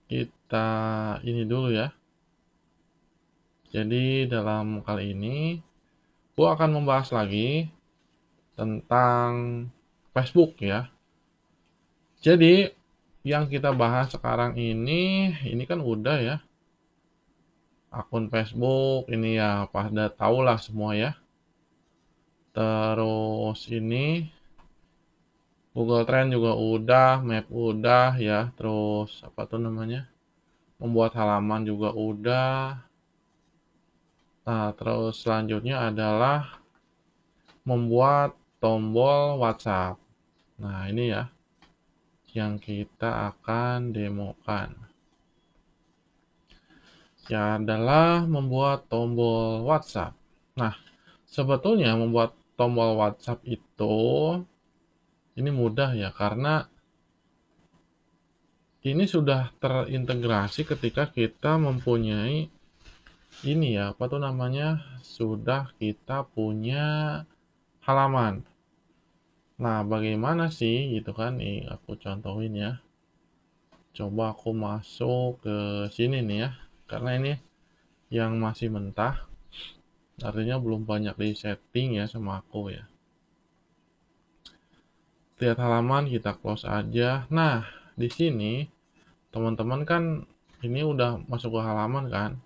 kita ini dulu ya. Jadi dalam kali ini, aku akan membahas lagi tentang Facebook ya. Jadi yang kita bahas sekarang ini kan udah ya, akun Facebook ini ya pada tahulah semua ya. Terus ini Google Trend juga udah, Map udah ya, terus apa tuh namanya? Membuat halaman juga udah. Nah, terus selanjutnya adalah membuat tombol WhatsApp. Nah, ini ya yang kita akan demokan. Ya adalah membuat tombol WhatsApp. Nah, sebetulnya membuat tombol WhatsApp itu ini mudah ya karena ini sudah terintegrasi ketika kita mempunyai ini ya, apa tuh namanya? Sudah kita punya halaman. Nah, bagaimana sih gitu kan? Nih, aku contohin ya. Coba aku masuk ke sini nih ya. Karena ini yang masih mentah, artinya belum banyak di setting ya sama aku ya. Lihat halaman, kita close aja. Nah, di sini teman-teman kan ini udah masuk ke halaman kan?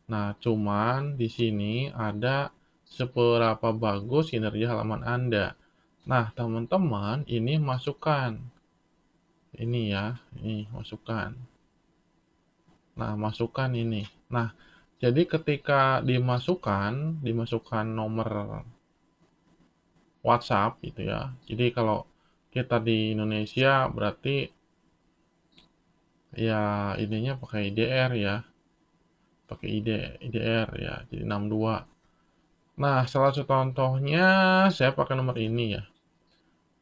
Nah, cuman di sini ada seberapa bagus kinerja halaman Anda. Nah, teman-teman ini masukkan. Ini ya, ini masukkan. Nah, masukkan ini. Nah, jadi ketika dimasukkan nomor WhatsApp gitu ya. Jadi kalau kita di Indonesia berarti ya ininya pakai IDR ya. Pakai IDR ya. Jadi 62. Nah, salah satu contohnya saya pakai nomor ini ya.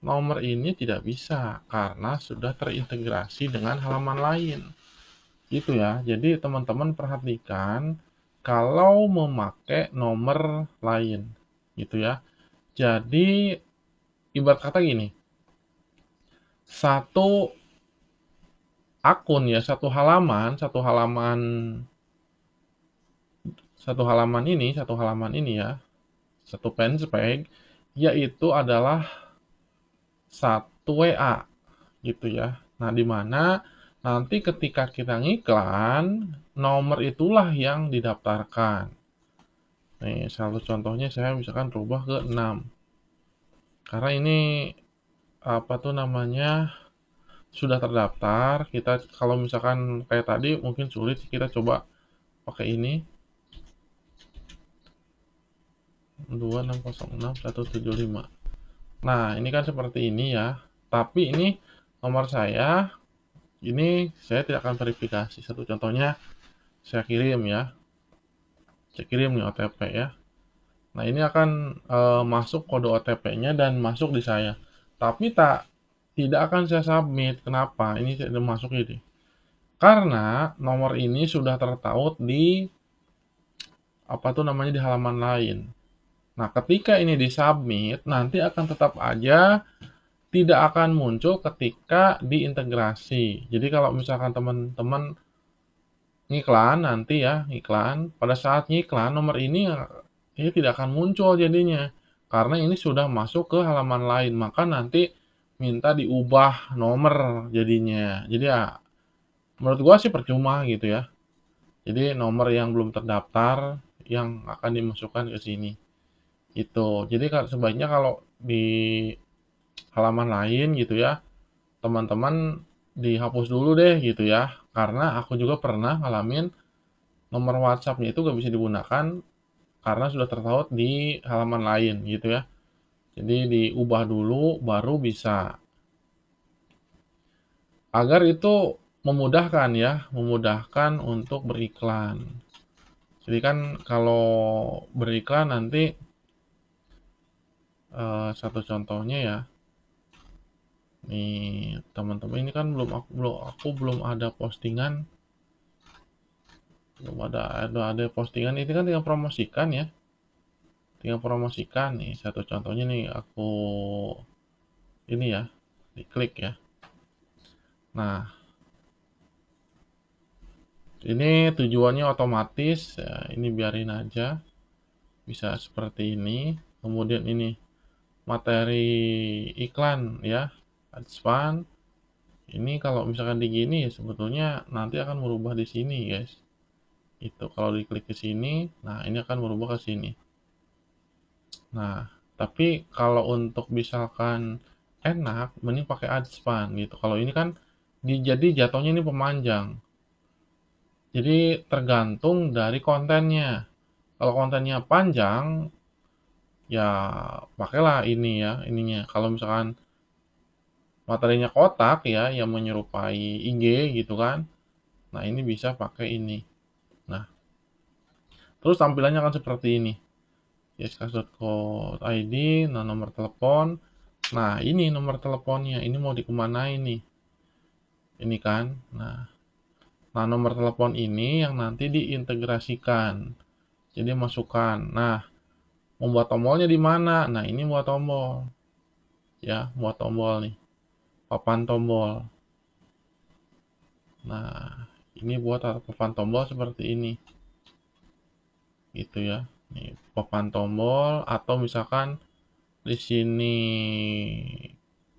Nomor ini tidak bisa karena sudah terintegrasi dengan halaman lain. Gitu ya. Jadi teman-teman perhatikan kalau memakai nomor lain. Gitu ya. Jadi ibarat kata gini, satu akun ya, satu halaman ini ya, satu fanspage yaitu adalah satu WA gitu ya. Nah, di mana nanti ketika kita ngiklan, nomor itulah yang didaftarkan. Nih, satu contohnya saya misalkan rubah ke 6. Karena ini apa tuh namanya sudah terdaftar, kita kalau misalkan kayak tadi mungkin sulit kita coba pakai ini 2606175. Nah, ini kan seperti ini ya. Tapi ini nomor saya, ini saya tidak akan verifikasi. Satu contohnya saya kirim ya. Saya kirim nih OTP ya. Nah, ini akan masuk kode OTP-nya dan masuk di saya. Tapi tidak akan saya submit. Kenapa? Ini tidak masuk ini. Karena nomor ini sudah tertaut di apa tuh namanya di halaman lain. Nah, ketika ini disubmit, nanti akan tetap aja tidak akan muncul ketika diintegrasi. Jadi kalau misalkan teman-teman ngiklan nanti ya, ngiklan, pada saat ngiklan nomor ini tidak akan muncul jadinya. Karena ini sudah masuk ke halaman lain, maka nanti minta diubah nomor jadinya. Jadi ya menurut gua sih percuma gitu ya. Jadi nomor yang belum terdaftar yang akan dimasukkan ke sini. Itu. Jadi sebaiknya kalau di halaman lain gitu ya, teman-teman dihapus dulu deh gitu ya. Karena aku juga pernah ngalamin nomor WhatsApp-nya itu gak bisa digunakan karena sudah tertaut di halaman lain gitu ya. Jadi diubah dulu baru bisa. Agar itu memudahkan ya, memudahkan untuk beriklan. Jadi kan kalau beriklan nanti satu contohnya ya. Nih, teman-teman ini kan aku belum ada postingan, belum ada postingan ini kan tinggal promosikan ya. Tinggal promosikan nih satu contohnya nih aku ini ya, diklik ya. Nah, Ini tujuannya otomatis, ya, ini biarin aja, bisa seperti ini. Kemudian ini materi iklan ya, adspun. Ini kalau misalkan di gini ya sebetulnya nanti akan merubah di sini guys. Itu kalau diklik ke sini, nah ini akan merubah ke sini. Nah, tapi kalau untuk misalkan enak, mending pakai adspun gitu. Kalau ini kan jadi jatuhnya ini pemanjang. Jadi tergantung dari kontennya. Kalau kontennya panjang, ya pakailah ini ya, ininya. Kalau misalkan materinya kotak ya, yang menyerupai IG gitu kan. Nah, ini bisa pakai ini. Nah, terus tampilannya akan seperti ini. Yescast.co.id, nah nomor telepon. Nah, ini nomor teleponnya. Ini mau dikemanain nih? Ini kan. Nah, nomor telepon ini yang nanti diintegrasikan. Jadi masukkan. Nah, membuat tombolnya di mana? Nah, ini buat tombol. Ya, buat tombol nih. Papan tombol. Nah, ini buat papan tombol seperti ini. Gitu ya. Nih, papan tombol atau misalkan di sini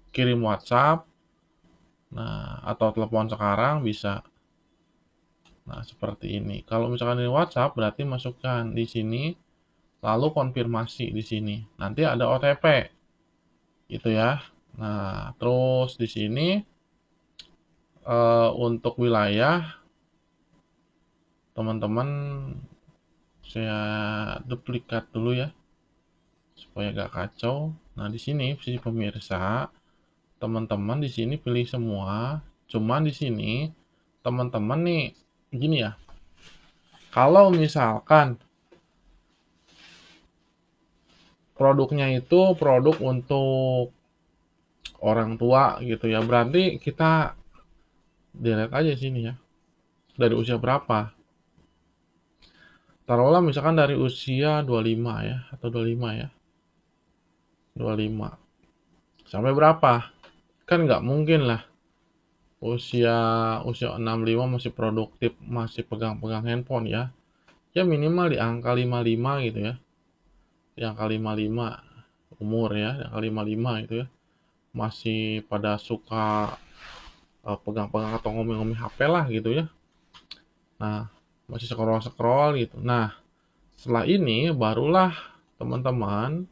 kirim WhatsApp. Nah, atau telepon sekarang bisa. Nah, seperti ini. Kalau misalkan ini WhatsApp berarti masukkan di sini lalu konfirmasi di sini. Nanti ada OTP. Gitu ya. Nah, terus di sini untuk wilayah teman-teman saya duplikat dulu ya supaya gak kacau. Nah, di sini sisi pemirsa, teman-teman di sini pilih semua. Cuman di sini teman-teman nih gini ya. Kalau misalkan produknya itu produk untuk orang tua gitu ya, berarti kita delete aja sini ya. Dari usia berapa? Taruhlah misalkan dari usia 25 ya atau 25 ya. 25. Sampai berapa? Kan nggak mungkin lah usia usia 65 masih produktif, masih pegang-pegang handphone ya. Ya minimal di angka 55 gitu ya. Di angka 55 umur ya, di angka 55 itu ya. Masih pada suka pegang-pegang atau ngomong-ngomong HP lah gitu ya. Nah, masih scroll-scroll gitu. Nah, setelah ini barulah teman-teman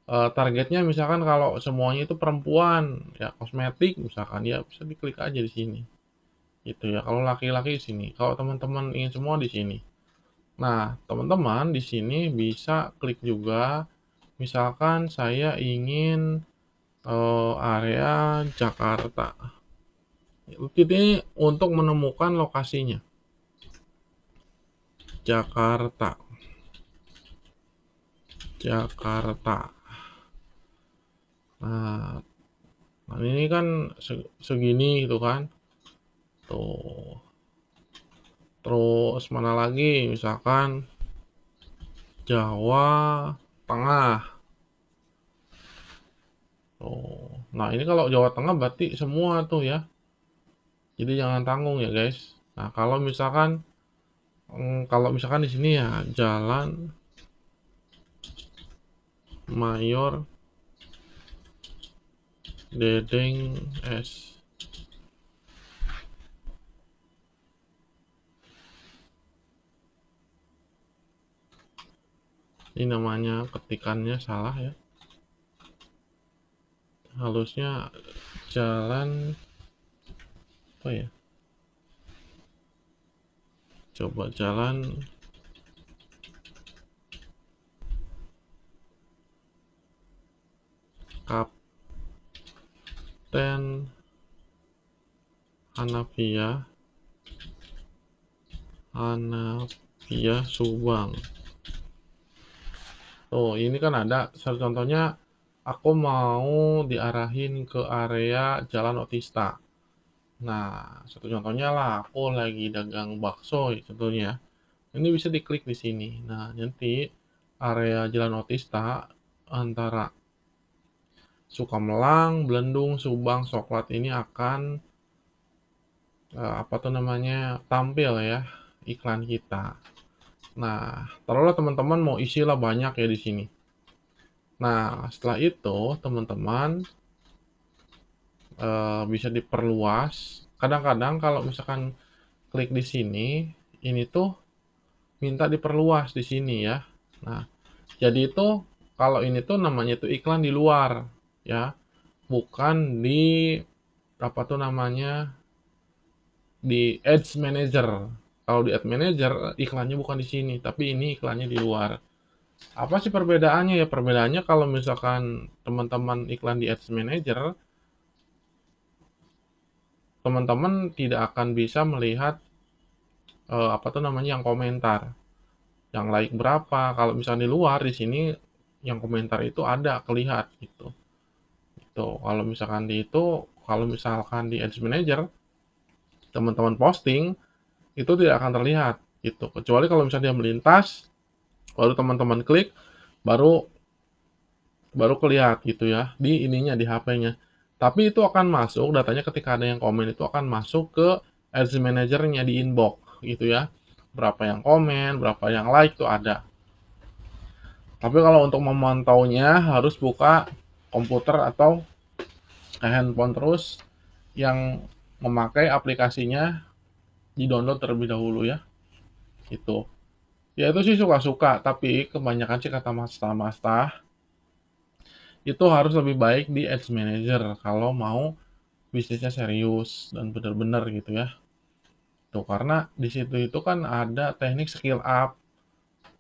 targetnya misalkan kalau semuanya itu perempuan, ya kosmetik misalkan ya bisa diklik aja di sini. Gitu ya. Kalau laki-laki di sini. Kalau teman-teman ingin semua di sini. Nah, teman-teman di sini bisa klik juga misalkan saya ingin area Jakarta. Ini untuk menemukan lokasinya. Jakarta. Jakarta. Nah, ini kan segini gitu kan. Tuh. Terus mana lagi? Misalkan Jawa Tengah. Tuh. Nah, ini kalau Jawa Tengah berarti semua tuh ya. Jadi jangan tanggung ya, guys. Nah, kalau misalkan di sini ya Jalan Mayor Dedeng S. Ini namanya ketikannya salah ya. Halusnya Jalan apa ya? Coba Jalan Kapten Hanafiah Subang. Tuh, ini kan ada contohnya aku mau diarahin ke area Jalan Otista. Nah, satu contohnya lah aku lagi dagang bakso contohnya. Ini bisa diklik di sini. Nah, nanti area Jalan Otista antara Sukamelang, Belendung, Subang, Soklat ini akan apa tuh namanya, tampil ya iklan kita. Nah, taruhlah teman-teman mau isilah banyak ya di sini. Nah, setelah itu teman-teman bisa diperluas. Kadang-kadang kalau misalkan klik di sini, ini tuh minta diperluas di sini ya. Nah, jadi itu kalau ini tuh namanya tuh iklan di luar ya, bukan di apa tuh namanya, di Ads Manager. Kalau di Ads Manager iklannya bukan di sini, tapi ini iklannya di luar. Apa sih perbedaannya ya? Perbedaannya kalau misalkan teman-teman iklan di Ads Manager, teman-teman tidak akan bisa melihat apa tuh namanya yang komentar, yang like berapa. Kalau misalnya di luar di sini yang komentar itu ada kelihat gitu. Itu kalau misalkan di Ads Manager teman-teman posting itu tidak akan terlihat gitu. Kecuali kalau misalnya dia melintas baru teman-teman klik baru baru kelihatan gitu ya di ininya di HP-nya. Tapi itu akan masuk datanya ketika ada yang komen itu akan masuk ke Ads Manager-nya di inbox gitu ya. Berapa yang komen, berapa yang like tuh ada. Tapi kalau untuk memantaunya harus buka komputer atau handphone terus yang memakai aplikasinya di-download terlebih dahulu ya. Itu. Ya itu sih suka-suka, tapi kebanyakan sih kata Mas Masta itu harus lebih baik di Ads Manager kalau mau bisnisnya serius dan benar-benar gitu ya. Tuh karena di situ itu kan ada teknik skill up,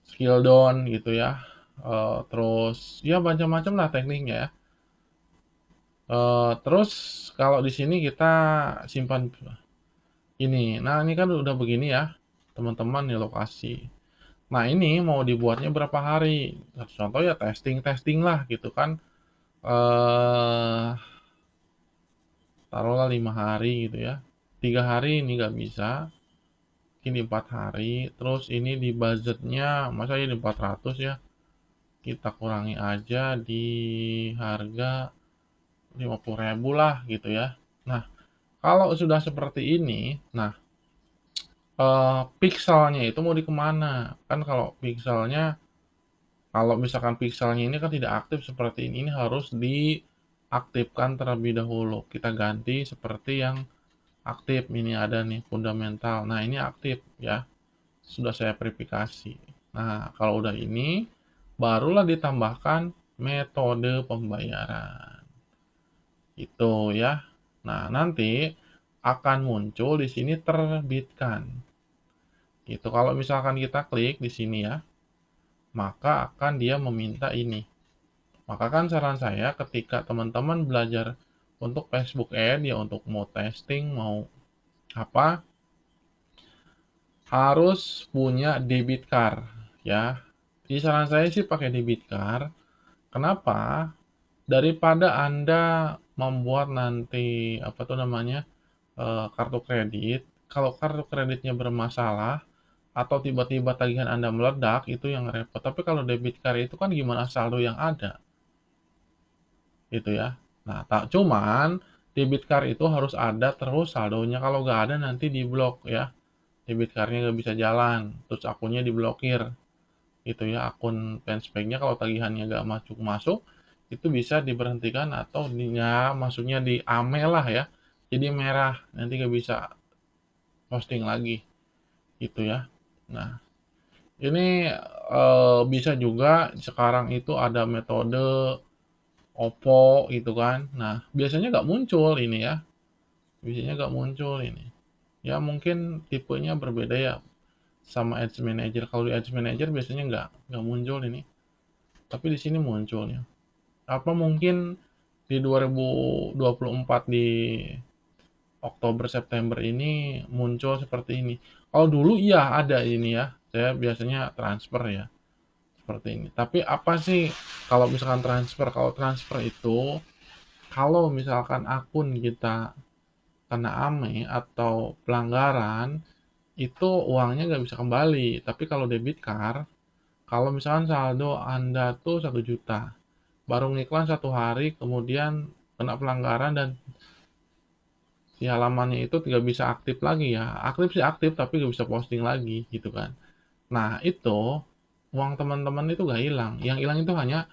skill down gitu ya. Terus ya macam-macam lah tekniknya ya. Terus kalau di sini kita simpan ini. Nah, ini kan udah begini ya, teman-teman nih lokasi. Nah, ini mau dibuatnya berapa hari? Contoh ya testing-testing lah gitu kan. Eh Taruhlah 5 hari gitu ya. 3 hari ini nggak bisa, mungkin di 4 hari. Terus ini di budgetnya, masa ini 400 ya? Kita kurangi aja di harga 50.000 lah gitu ya. Nah, kalau sudah seperti ini, nah pikselnya itu mau di kemana? Kan kalau misalkan pikselnya ini kan tidak aktif seperti ini harus diaktifkan terlebih dahulu. Kita ganti seperti yang aktif. Ini ada nih fundamental. Nah, ini aktif ya. Sudah saya verifikasi. Nah, kalau udah ini barulah ditambahkan metode pembayaran. Itu ya. Nah, nanti akan muncul di sini terbitkan. Itu kalau misalkan kita klik di sini ya, maka akan dia meminta ini. Maka kan saran saya ketika teman-teman belajar untuk Facebook Ad ya untuk mau testing mau apa harus punya debit card ya. Jadi saran saya sih pakai debit card. Kenapa? Daripada Anda membuat nanti apa tuh namanya kartu kredit. Kalau kartu kreditnya bermasalah atau tiba-tiba tagihan Anda meledak itu yang repot. Tapi kalau debit card itu kan gimana saldo yang ada gitu ya. Nah, tak cuman debit card itu harus ada terus saldonya. Kalau nggak ada nanti diblok ya. Debit cardnya nggak bisa jalan, terus akunnya diblokir. Itu ya akun fanspage-nya kalau tagihannya nggak masuk itu bisa diberhentikan atau ya maksudnya di ame lah ya jadi merah nanti nggak bisa posting lagi gitu ya. Nah ini bisa juga sekarang itu ada metode OPPO gitu kan. Nah biasanya nggak muncul ini ya, biasanya nggak muncul ini ya, mungkin tipenya berbeda ya sama Ads Manager. Kalau di Ads Manager biasanya nggak muncul ini, tapi di sini munculnya. Apa mungkin di 2024 di Oktober September ini muncul seperti ini. Kalau dulu iya ada ini ya. Saya biasanya transfer ya seperti ini. Tapi apa sih kalau misalkan transfer? Kalau transfer itu kalau misalkan akun kita kena AME atau pelanggaran itu uangnya nggak bisa kembali. Tapi kalau debit card, kalau misalkan saldo Anda tuh 1 juta, baru ngiklan 1 hari, kemudian kena pelanggaran dan di halamannya itu tidak bisa aktif lagi ya. Aktif sih aktif, tapi nggak bisa posting lagi gitu kan. Nah itu uang teman-teman itu nggak hilang. Yang hilang itu hanya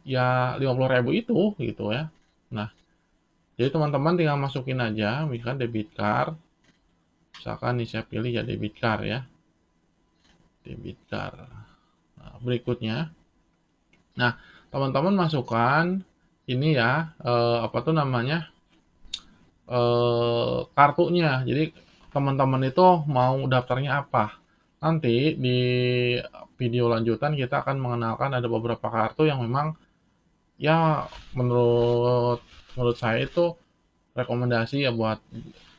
ya 50.000 itu gitu ya. Nah, jadi teman-teman tinggal masukin aja, misalkan debit card. Misalkan nih saya pilih ya debit card ya. Debit card. Nah, berikutnya. Nah, teman-teman masukkan ini ya, apa tuh namanya? Kartunya. Jadi teman-teman itu mau daftarnya apa. Nanti di video lanjutan kita akan mengenalkan ada beberapa kartu yang memang ya menurut menurut saya itu rekomendasi ya buat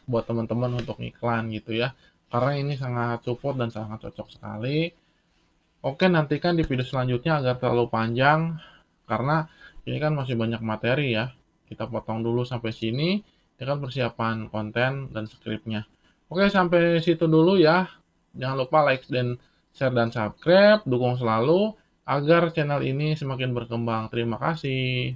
buat teman-teman untuk iklan gitu ya. Karena ini sangat support dan sangat cocok sekali. Oke, nantikan di video selanjutnya agar terlalu panjang karena ini kan masih banyak materi ya. Kita potong dulu sampai sini. Ini kan persiapan konten dan skripnya. Oke, sampai situ dulu ya. Jangan lupa like dan share dan subscribe. Dukung selalu agar channel ini semakin berkembang. Terima kasih.